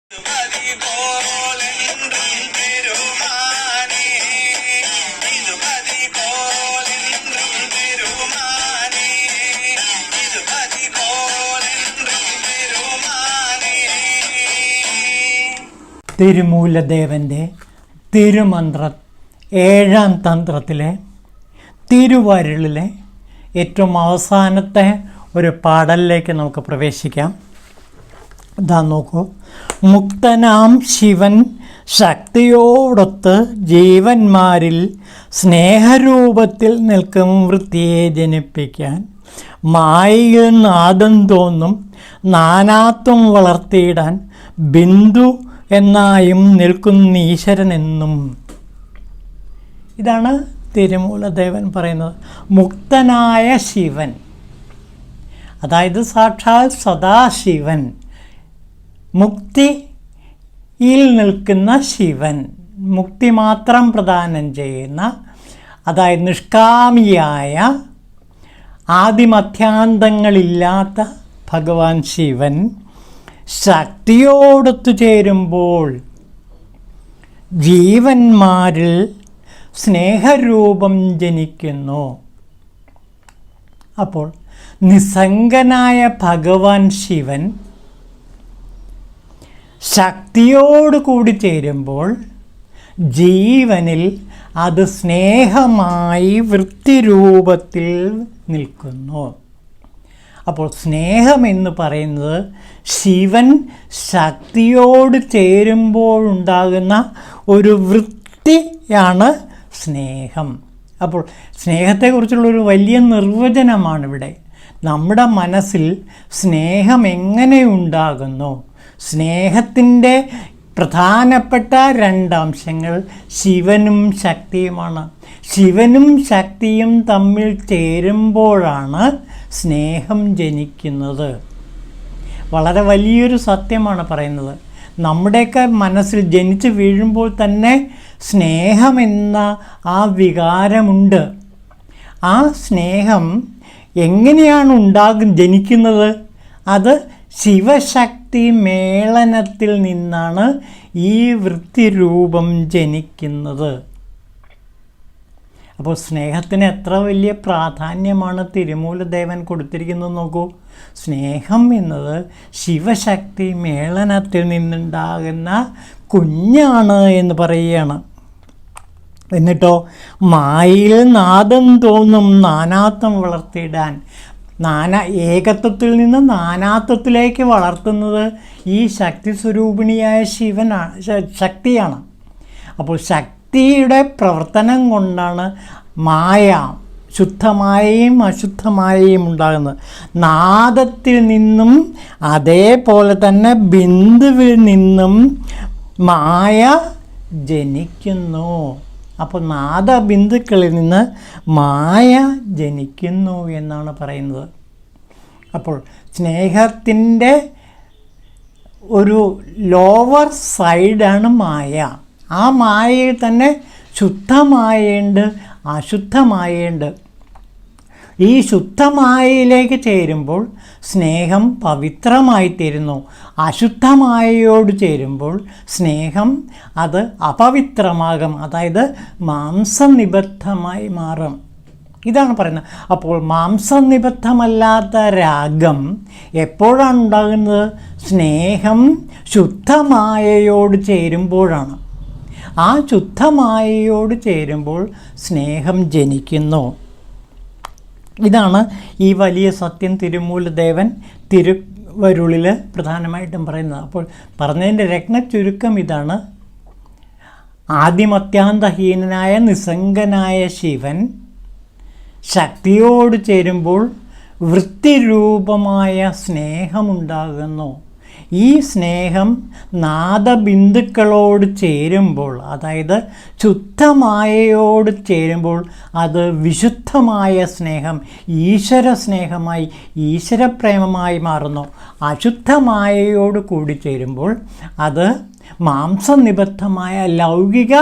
തിരുമൂലദേവൻ്റെ തിരുമന്ത്രം 7ാം തന്ത്രത്തിലെ തിരുവരുളിലെ ഏറ്റവും അവസാനത്തെ ഒരു പാടലിലേക്ക് നമുക്ക് പ്രവേശിക്കാം. ഇതാ നോക്കൂ. മുക്തനാം ശിവൻ ശക്തിയോടൊത്ത് ജീവന്മാരിൽ സ്നേഹരൂപത്തിൽ നിൽക്കും വൃത്തിയെ ജനിപ്പിക്കാൻ മായയിൽ നാദം തോന്നും നാനാത്വം വളർത്തിയിടാൻ ബിന്ദു എന്നായും നിൽക്കുന്ന ഈശ്വരനെന്നും. ഇതാണ് തിരുമൂലദേവൻ പറയുന്നത്. മുക്തനായ ശിവൻ, അതായത് സാക്ഷാൽ സദാശിവൻ, മുക്തിയിൽ നിൽക്കുന്ന ശിവൻ, മുക്തി മാത്രം പ്രദാനം ചെയ്യുന്ന, അതായത് നിഷ്കാമിയായ ആദിമധ്യാന്തങ്ങളില്ലാത്ത ഭഗവാൻ ശിവൻ ശക്തിയോടൊത്തു ചേരുമ്പോൾ ജീവന്മാരിൽ സ്നേഹരൂപം ജനിക്കുന്നു. അപ്പോൾ നിസ്സംഗനായ ഭഗവാൻ ശിവൻ ശക്തിയോട് കൂടി ചേരുമ്പോൾ ജീവനിൽ അത് സ്നേഹമായി വൃത്തിരൂപത്തിൽ നിൽക്കുന്നു. അപ്പോൾ സ്നേഹമെന്ന് പറയുന്നത് ശിവൻ ശക്തിയോട് ചേരുമ്പോഴുണ്ടാകുന്ന ഒരു വൃത്തിയാണ് സ്നേഹം. അപ്പോൾ സ്നേഹത്തെക്കുറിച്ചുള്ളൊരു വലിയ നിർവചനമാണിവിടെ. നമ്മുടെ മനസ്സിൽ സ്നേഹം എങ്ങനെ ഉണ്ടാകുന്നു? സ്നേഹത്തിൻ്റെ പ്രധാനപ്പെട്ട 2 അംശങ്ങൾ ശിവനും ശക്തിയുമാണ്. ശിവനും ശക്തിയും തമ്മിൽ ചേരുമ്പോഴാണ് സ്നേഹം ജനിക്കുന്നത്. വളരെ വലിയൊരു സത്യമാണ് പറയുന്നത്. നമ്മുടെയൊക്കെ മനസ്സിൽ ജനിച്ച് വീഴുമ്പോൾ തന്നെ സ്നേഹമെന്ന ആ വികാരമുണ്ട്. ആ സ്നേഹം എങ്ങനെയാണ് ജനിക്കുന്നത്? അത് ശിവശക്തി മേളനത്തിൽ നിന്നാണ് ഈ വൃത്തിരൂപം ജനിക്കുന്നത്. അപ്പോൾ സ്നേഹത്തിന് എത്ര വലിയ പ്രാധാന്യമാണ് തിരുമൂലദേവൻ കൊടുത്തിരിക്കുന്നത് നോക്കൂ. സ്നേഹം എന്നത് ശിവശക്തി മേളനത്തിൽ നിന്നുണ്ടാകുന്ന കുഞ്ഞാണ് എന്ന് പറയുകയാണ്. എന്നിട്ടോ മായയിൽ നാദം തോന്നും നാനാത്വം വളർത്തിയിടാൻ, ഏകത്വത്തിൽ നിന്ന് നാനാത്വത്തിലേക്ക് വളർത്തുന്നത് ഈ ശക്തി സ്വരൂപിണിയായ ശക്തിയാണ്. അപ്പോൾ ശക്തിയുടെ പ്രവർത്തനം കൊണ്ടാണ് മായ, ശുദ്ധമായയും അശുദ്ധമായയും ഉണ്ടാകുന്നത്. നാദത്തിൽ നിന്നും അതേപോലെ തന്നെ ബിന്ദുവിൽ നിന്നും മായ ജനിക്കുന്നു. അപ്പോൾ നാദബിന്ദുക്കളിൽ നിന്ന് മായ ജനിക്കുന്നു എന്നാണ് പറയുന്നത്. അപ്പോൾ സ്നേഹത്തിൻ്റെ ഒരു ലോവർ സൈഡാണ് മായ. ആ മായയിൽ തന്നെ ശുദ്ധമായുണ്ട്, അശുദ്ധമായുണ്ട്. ഈ ശുദ്ധമായയിലേക്ക് ചേരുമ്പോൾ സ്നേഹം പവിത്രമായിത്തീരുന്നു. അശുദ്ധമായയോട് ചേരുമ്പോൾ സ്നേഹം അത് അപവിത്രമാകും, അതായത് മാംസനിബദ്ധമായി മാറും. ഇതാണ് പറയുന്നത്. അപ്പോൾ മാംസനിബദ്ധമല്ലാത്ത രാഗം എപ്പോഴാണ് ഉണ്ടാകുന്നത്? സ്നേഹം ശുദ്ധമായയോട് ചേരുമ്പോഴാണ്. ആ ശുദ്ധമായയോട് ചേരുമ്പോൾ സ്നേഹം ജനിക്കുന്നു. ഇതാണ് ഈ വലിയ സത്യം തിരുമൂലദേവൻ തിരുവരുളിൽ പ്രധാനമായിട്ടും പറയുന്നത്. അപ്പോൾ പറഞ്ഞതിൻ്റെ രത്നച്ചുരുക്കം ഇതാണ്. ആദിമത്യാന്തഹീനനായ നിസ്സംഗനായ ശിവൻ ശക്തിയോട് ചേരുമ്പോൾ വൃത്തിരൂപമായ സ്നേഹമുണ്ടാകുന്നു. ഈ സ്നേഹം നാദബിന്ദുക്കളോട് ചേരുമ്പോൾ, അതായത് ശുദ്ധമായയോട് ചേരുമ്പോൾ അത് വിശുദ്ധമായ സ്നേഹം, ഈശ്വര സ്നേഹമായി, ഈശ്വരപ്രേമമായി മാറുന്നു. അശുദ്ധമായയോട് കൂടി ചേരുമ്പോൾ അത് മാംസനിബദ്ധമായ ലൗകിക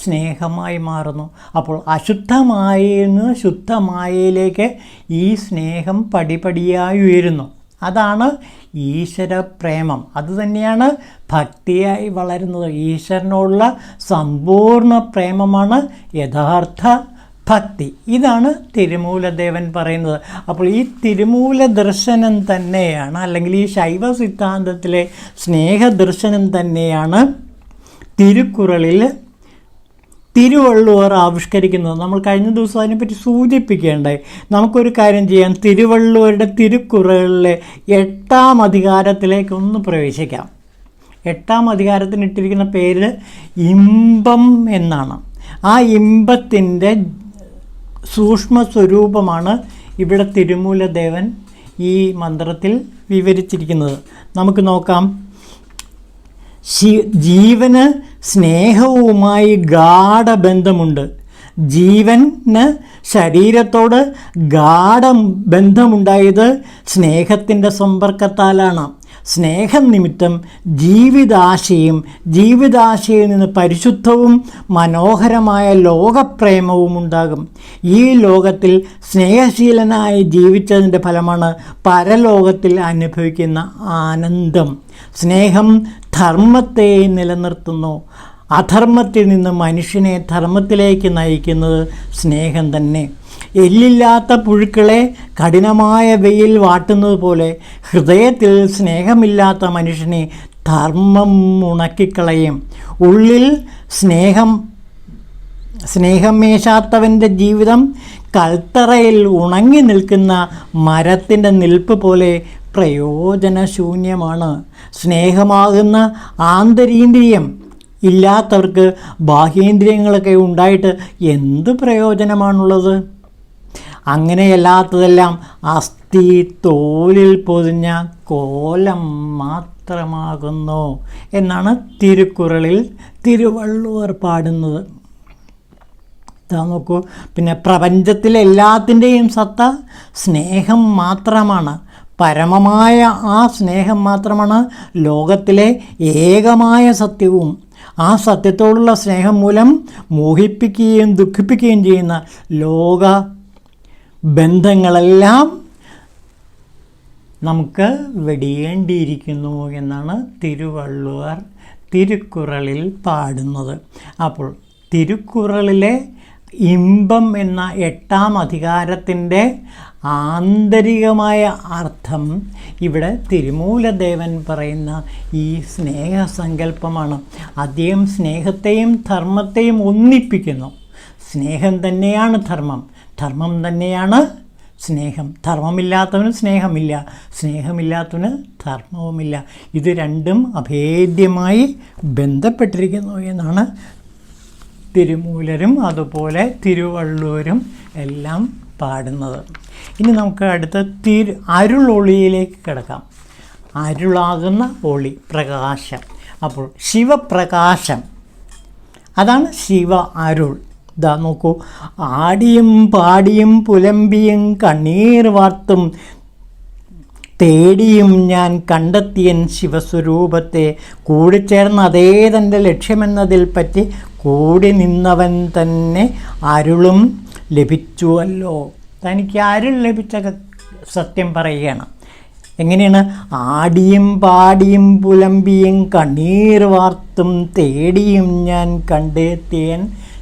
സ്നേഹമായി മാറുന്നു. അപ്പോൾ അശുദ്ധമായെന്ന് ശുദ്ധമായയിലേക്ക് ഈ സ്നേഹം പടിപടിയായി ഉയരുന്നു. അതാണ് ഈശ്വരപ്രേമം. അതുതന്നെയാണ് ഭക്തിയായി വളരുന്നത്. ഈശ്വരനോടുള്ള സമ്പൂർണ്ണ പ്രേമമാണ് യഥാർത്ഥ ഭക്തി. ഇതാണ് തിരുമൂലദേവൻ പറയുന്നത്. അപ്പോൾ ഈ തിരുമൂല ദർശനം തന്നെയാണ്, അല്ലെങ്കിൽ ഈ ശൈവ സിദ്ധാന്തത്തിലെ സ്നേഹദർശനം തന്നെയാണ് തിരുക്കുറളിൽ തിരുവള്ളുവർ ആവിഷ്കരിക്കുന്നത്. നമ്മൾ കഴിഞ്ഞ ദിവസം അതിനെപ്പറ്റി സൂചിപ്പിക്കേണ്ടായി. നമുക്കൊരു കാര്യം ചെയ്യാം, തിരുവള്ളുവരുടെ തിരുക്കുറളിലെ 8-ാം അധികാരത്തിലേക്ക് ഒന്ന് പ്രവേശിക്കാം. 8-ാം അധികാരത്തിന് ഇട്ടിരിക്കുന്ന പേര് ഇമ്പം എന്നാണ്. ആ ഇമ്പത്തിൻ്റെ സൂക്ഷ്മ സ്വരൂപമാണ് ഇവിടെ തിരുമൂലദേവൻ ഈ മന്ത്രത്തിൽ വിവരിച്ചിരിക്കുന്നത്. നമുക്ക് നോക്കാം. ജീവന് സ്നേഹവുമായി ഗാഢബന്ധമുണ്ട്. ജീവന് ശരീരത്തോട് ഗാഢബന്ധമുണ്ടായത് സ്നേഹത്തിൻ്റെ സമ്പർക്കത്താലാണ്. സ്നേഹം നിമിത്തം ജീവിതാശയിൽ നിന്ന് പരിശുദ്ധവും മനോഹരമായ ലോകപ്രേമവും ഉണ്ടാകും. ഈ ലോകത്തിൽ സ്നേഹശീലനായി ജീവിച്ചതിൻ്റെ ഫലമാണ് പരലോകത്തിൽ അനുഭവിക്കുന്ന ആനന്ദം. സ്നേഹം ധർമ്മത്തെ നിലനിർത്തുന്നു. അധർമ്മത്തിൽ നിന്ന് മനുഷ്യനെ ധർമ്മത്തിലേക്ക് നയിക്കുന്നത് സ്നേഹം തന്നെ. എല്ലില്ലാത്ത പുഴുക്കളെ കഠിനമായ വെയിൽ വാട്ടുന്നത് പോലെ ഹൃദയത്തിൽ സ്നേഹമില്ലാത്ത മനുഷ്യനെ ധർമ്മം ഉണക്കിക്കളയും. ഉള്ളിൽ സ്നേഹമേശാത്തവൻ്റെ ജീവിതം കൽത്തറയിൽ ഉണങ്ങി നിൽക്കുന്ന മരത്തിൻ്റെ നിൽപ്പ് പോലെ പ്രയോജനശൂന്യമാണ്. സ്നേഹമാകുന്ന ആന്തരീന്ദ്രിയം ഇല്ലാത്തവർക്ക് ബാഹ്യേന്ദ്രിയങ്ങളൊക്കെ ഉണ്ടായിട്ട് എന്ത് പ്രയോജനമാണുള്ളത്? അങ്ങനെയല്ലാത്തതെല്ലാം അസ്ഥി തോലിൽ പൊതിഞ്ഞ കോലം മാത്രമാകുന്നു എന്നാണ് തിരുക്കുറളിൽ തിരുവള്ളുവർ പാടുന്നത്. ഇതാ നോക്കൂ. പിന്നെ പ്രപഞ്ചത്തിലെ എല്ലാത്തിൻ്റെയും സത്ത സ്നേഹം മാത്രമാണ്. പരമമായ ആ സ്നേഹം മാത്രമാണ് ലോകത്തിലെ ഏകമായ സത്യവും. ആ സത്യത്തോടുള്ള സ്നേഹം മൂലം മോഹിപ്പിക്കുകയും ദുഃഖിപ്പിക്കുകയും ചെയ്യുന്ന ലോക ബന്ധങ്ങളെല്ലാം നമുക്ക് വെടിയേണ്ടിയിരിക്കുന്നു എന്നാണ് തിരുവള്ളുവർ തിരുക്കുറളിൽ പാടുന്നത്. അപ്പോൾ തിരുക്കുറളിലെ ഇമ്പം എന്ന 8-ാം അധികാരത്തിൻ്റെ ആന്തരികമായ അർത്ഥം ഇവിടെ തിരുമൂലദേവൻ പറയുന്ന ഈ സ്നേഹസങ്കല്പമാണ്. അദ്ദേഹം സ്നേഹത്തെയും ധർമ്മത്തെയും ഒന്നിപ്പിക്കുന്നു. സ്നേഹം തന്നെയാണ് ധർമ്മം, ധർമ്മം തന്നെയാണ് സ്നേഹം. ധർമ്മമില്ലാത്തവന് സ്നേഹമില്ല, സ്നേഹമില്ലാത്തവന് ധർമ്മവുമില്ല. ഇത് രണ്ടും അഭേദ്യമായി ബന്ധപ്പെട്ടിരിക്കുന്നു എന്നാണ് തിരുമൂലരും അതുപോലെ തിരുവള്ളുവരും എല്ലാം പാടുന്നത്. ഇനി നമുക്ക് അടുത്ത അരുളൊളിയിലേക്ക് കിടക്കാം. അരുളാകുന്ന ഒളി, പ്രകാശം. അപ്പോൾ ശിവപ്രകാശം, അതാണ് ശിവ അരുൾ. ഇതാ നോക്കൂ. ആടിയും പാടിയും പുലമ്പിയും കണ്ണീർ വാർത്തും തേടിയും ഞാൻ കണ്ടെത്തിയൻ ശിവസ്വരൂപത്തെ. കൂടിച്ചേർന്ന അതേ തൻ്റെ ലക്ഷ്യമെന്നതിൽ പറ്റി കൂടി നിന്നവൻ തന്നെ അരുളും ലഭിച്ചുവല്ലോ. തനിക്ക് അരുൾ ലഭിച്ച സത്യം പറയുകയാണ്. എങ്ങനെയാണ്? ആടിയും പാടിയും പുലമ്പിയും കണ്ണീർ വാർത്തും തേടിയും ഞാൻ കണ്ടെത്തിയൻ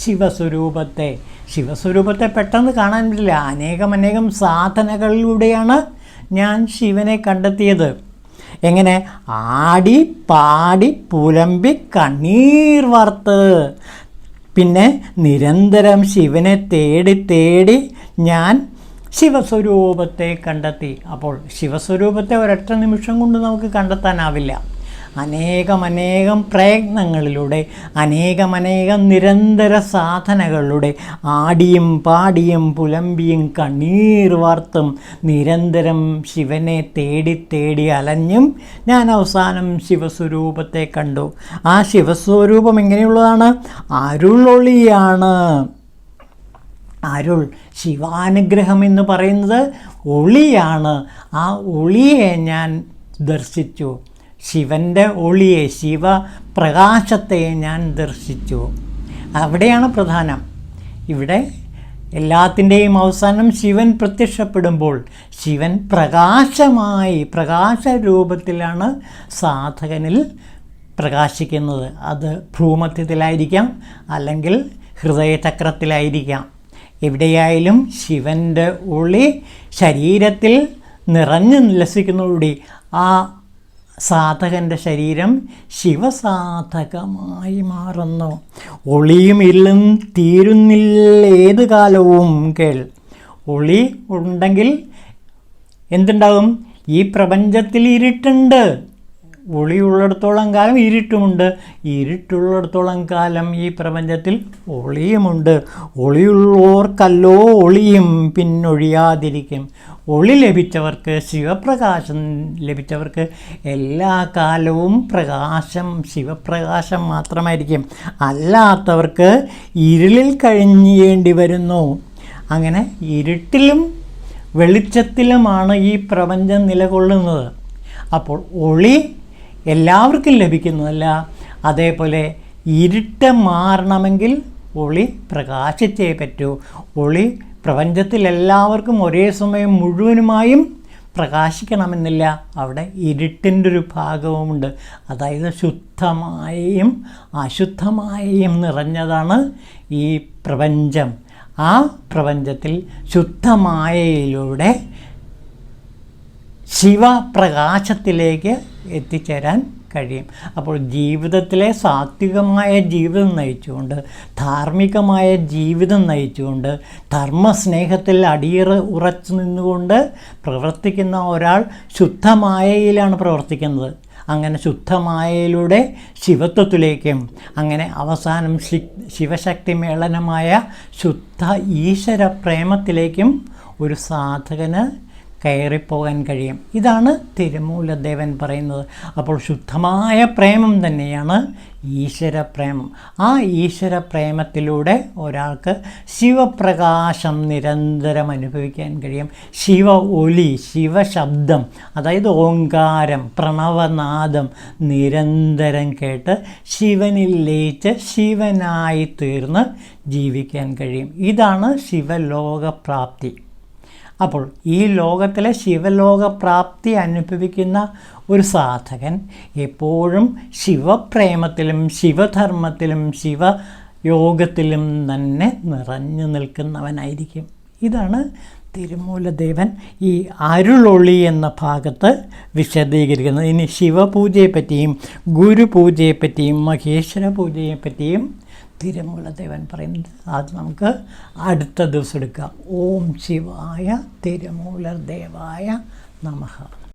ശിവസ്വരൂപത്തെ. ശിവസ്വരൂപത്തെ പെട്ടെന്ന് കാണാൻ പറ്റില്ല. അനേകം സാധനകളിലൂടെയാണ് ഞാൻ ശിവനെ കണ്ടെത്തിയത്. എങ്ങനെ? ആടി പാടി പുലമ്പി കണ്ണീർ വാർത്ത്, പിന്നെ നിരന്തരം ശിവനെ തേടി ഞാൻ ശിവസ്വരൂപത്തെ കണ്ടെത്തി. അപ്പോൾ ശിവസ്വരൂപത്തെ ഒരൊറ്റ നിമിഷം കൊണ്ട് നമുക്ക് കണ്ടെത്താനാവില്ല. അനേകം പ്രയത്നങ്ങളിലൂടെ, അനേകം നിരന്തര സാധനകളിലൂടെ, ആടിയും പാടിയും പുലമ്പിയും കണ്ണീർ വാർത്തും നിരന്തരം ശിവനെ തേടി അലഞ്ഞും ഞാൻ അവസാനം ശിവസ്വരൂപത്തെ കണ്ടു. ആ ശിവസ്വരൂപം എങ്ങനെയുള്ളതാണ്? അരുളൊളിയാണ്. അരുൾ, ശിവാനുഗ്രഹം എന്ന് പറയുന്നത് ഒളിയാണ്. ആ ഒളിയെ ഞാൻ ദർശിച്ചു. ശിവൻ്റെ ഒളിയെ, ശിവപ്രകാശത്തെ ഞാൻ ദർശിച്ചു. അവിടെയാണ് പ്രധാനം. ഇവിടെ എല്ലാത്തിൻ്റെയും അവസാനം ശിവൻ പ്രത്യക്ഷപ്പെടുമ്പോൾ ശിവൻ പ്രകാശരൂപത്തിലാണ് സാധകനിൽ പ്രകാശിക്കുന്നത്. അത് ഭ്രൂമധ്യത്തിലായിരിക്കാം, അല്ലെങ്കിൽ ഹൃദയചക്രത്തിലായിരിക്കാം. എവിടെയായാലും ശിവൻ്റെ ഒളി ശരീരത്തിൽ നിറഞ്ഞു ഉല്ലസിക്കുന്നതോടുകൂടി ആ സാധകൻ്റെ ശരീരം ശിവസാധകമായി മാറുന്നു. ഒളിയും ഇരുളും തീരുന്നില്ലേത് കാലവും കേൾ. ഒളി ഉണ്ടെങ്കിൽ എന്തുണ്ടാകും? ഈ പ്രപഞ്ചത്തിൽ ഇരുട്ടുണ്ട്. ഒളിയുള്ളിടത്തോളം കാലം ഇരുട്ടുമുണ്ട്, ഇരുട്ടുള്ളിടത്തോളം കാലം ഈ പ്രപഞ്ചത്തിൽ ഒളിയുമുണ്ട്. ഒളിയുള്ളവർക്കല്ലോ ഒളിയും പിന്നൊഴിയാതിരിക്കും. ഒളി ലഭിച്ചവർക്ക്, ശിവപ്രകാശം ലഭിച്ചവർക്ക് എല്ലാ കാലവും പ്രകാശം, ശിവപ്രകാശം മാത്രമായിരിക്കും. അല്ലാത്തവർക്ക് ഇരുളിൽ കഴിയേണ്ടി വരുന്നു. അങ്ങനെ ഇരുട്ടിലും വെളിച്ചത്തിലുമാണ് ഈ പ്രപഞ്ചം നിലകൊള്ളുന്നത്. അപ്പോൾ ഒളി എല്ലാവർക്കും ലഭിക്കുന്നതല്ല. അതേപോലെ ഇരുട്ട് മാറണമെങ്കിൽ ഒളി പ്രകാശിച്ചേ പറ്റൂ. ഒളി പ്രപഞ്ചത്തിൽ എല്ലാവർക്കും ഒരേ സമയം മുഴുവനുമായും പ്രകാശിക്കണമെന്നില്ല. അവിടെ ഇരുട്ടിൻ്റെ ഒരു ഭാഗവുമുണ്ട്. അതായത് ശുദ്ധമായും അശുദ്ധമായും നിറഞ്ഞതാണ് ഈ പ്രപഞ്ചം. ആ പ്രപഞ്ചത്തിൽ ശുദ്ധമായയിലൂടെ ശിവപ്രകാശത്തിലേക്ക് എത്തിച്ചേരാൻ കഴിയും. അപ്പോൾ ജീവിതത്തിലെ സാത്വികമായ ജീവിതം നയിച്ചുകൊണ്ട്, ധാർമ്മികമായ ജീവിതം നയിച്ചുകൊണ്ട്, ധർമ്മസ്നേഹത്തിൽ ഉറച്ചു നിന്നുകൊണ്ട് പ്രവർത്തിക്കുന്ന ഒരാൾ ശുദ്ധമായയിലാണ് പ്രവർത്തിക്കുന്നത്. അങ്ങനെ ശുദ്ധമായയിലൂടെ ശിവത്വത്തിലേക്കും, അങ്ങനെ അവസാനം ശിവശക്തി മേളനമായ ശുദ്ധ ഈശ്വര പ്രേമത്തിലേക്കും ഒരു സാധകന് കയറിപ്പോകാൻ കഴിയും. ഇതാണ് തിരുമൂലദേവൻ പറയുന്നത്. അപ്പോൾ ശുദ്ധമായ പ്രേമം തന്നെയാണ് ഈശ്വരപ്രേമം. ആ ഈശ്വരപ്രേമത്തിലൂടെ ഒരാൾക്ക് ശിവപ്രകാശം നിരന്തരം അനുഭവിക്കാൻ കഴിയും. ശിവ ഒലി, ശിവശബ്ദം, അതായത് ഓങ്കാരം, പ്രണവനാദം നിരന്തരം കേട്ട് ശിവനിൽ ലയിച്ച് ശിവനായി തീർന്ന് ജീവിക്കാൻ കഴിയും. ഇതാണ് ശിവലോകപ്രാപ്തി. അപ്പോൾ ഈ ലോകത്തിലെ ശിവലോകപ്രാപ്തി അനുഭവിക്കുന്ന ഒരു സാധകൻ എപ്പോഴും ശിവപ്രേമത്തിലും ശിവധർമ്മത്തിലും ശിവയോഗത്തിലും തന്നെ നിറഞ്ഞു നിൽക്കുന്നവനായിരിക്കും. ഇതാണ് തിരുമൂലദേവൻ ഈ അരുളൊളി എന്ന ഭാഗത്ത് വിശദീകരിക്കുന്നത്. ഇനി ശിവപൂജയെപ്പറ്റിയും ഗുരുപൂജയെപ്പറ്റിയും മഹേശ്വര പൂജയെപ്പറ്റിയും തിരുമൂലദേവൻ പറയുന്നത് അത് നമുക്ക് അടുത്ത ദിവസം എടുക്കാം. ഓം ശിവായ തിരുമൂലദേവായ നമഃ.